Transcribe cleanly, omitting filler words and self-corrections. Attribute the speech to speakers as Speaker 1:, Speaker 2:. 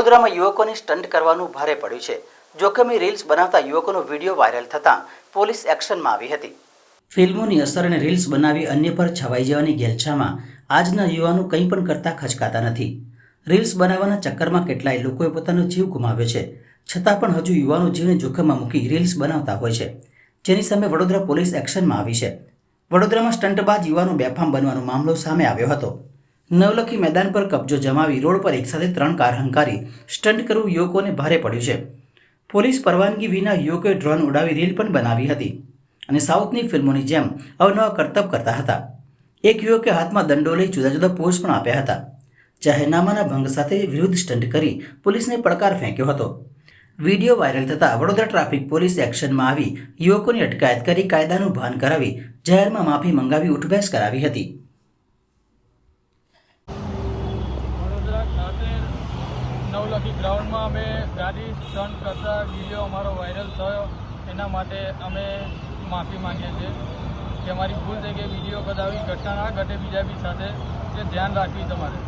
Speaker 1: વડોદરામાં યુવકોને સ્ટન્ટ કરવાનું ભારે પડ્યું છે। જોખમી રીલ્સ બનાવતા યુવકોનો વિડીયો વાયરલ થતાં પોલીસ એક્શનમાં આવી હતી। ફિલ્મોની અસર અને રીલ્સ બનાવી અન્ય પર છવાઈ જવાની ઘેલછામાં આજના યુવાનો કંઈ પણ કરતા ખચકાતા નથી। રીલ્સ બનાવવાના ચક્કરમાં કેટલાય લોકોએ પોતાનો જીવ ગુમાવ્યો છે, છતાં પણ હજુ યુવાનો જીવને જોખમમાં મૂકી રીલ્સ બનાવતા હોય છે, જેની સામે વડોદરા પોલીસ એક્શનમાં આવી છે। વડોદરામાં સ્ટંટબાજ યુવાનો બેફામ બનવાનો મામલો સામે આવ્યો હતો। નવલખી મેદાન પર કબજો જમાવી રોડ પર એકસાથે 3 કાર હંકારી સ્ટન્ટ કરવું યુવકોને ભારે પડ્યું છે। પોલીસ પરવાનગી વિના યુવકોએ ડ્રોન ઉડાવી રીલ પણ બનાવી હતી અને સાઉથની ફિલ્મોની જેમ અવનવા કરતબ કરતા હતા। એક યુવકે હાથમાં દંડો લઈ જુદા જુદા પોઝ પણ આપ્યા હતા। જાહેરનામાના ભંગ સાથે વિરુદ્ધ સ્ટન્ટ કરી પોલીસને પડકાર ફેંક્યો હતો। વિડીયો વાયરલ થતાં વડોદરા ટ્રાફિક પોલીસ એક્શનમાં આવી યુવકોની અટકાયત કરી કાયદાનું ભાન કરાવી જાહેરમાં માફી મંગાવી ઉઠબેસ કરાવી હતી।
Speaker 2: નવલખી ગ્રાઉન્ડમાં અમે ગાડી સ્ટન્ટ કરતા વિડીયો અમારો વાયરલ થયો, એના માટે અમે માફી માંગીએ છીએ કે અમારી ભૂલ થઈ કે વિડીયો કદાચ ઘટના ના ઘટે બીજા બી સાથે, એ ધ્યાન રાખવી તમારે।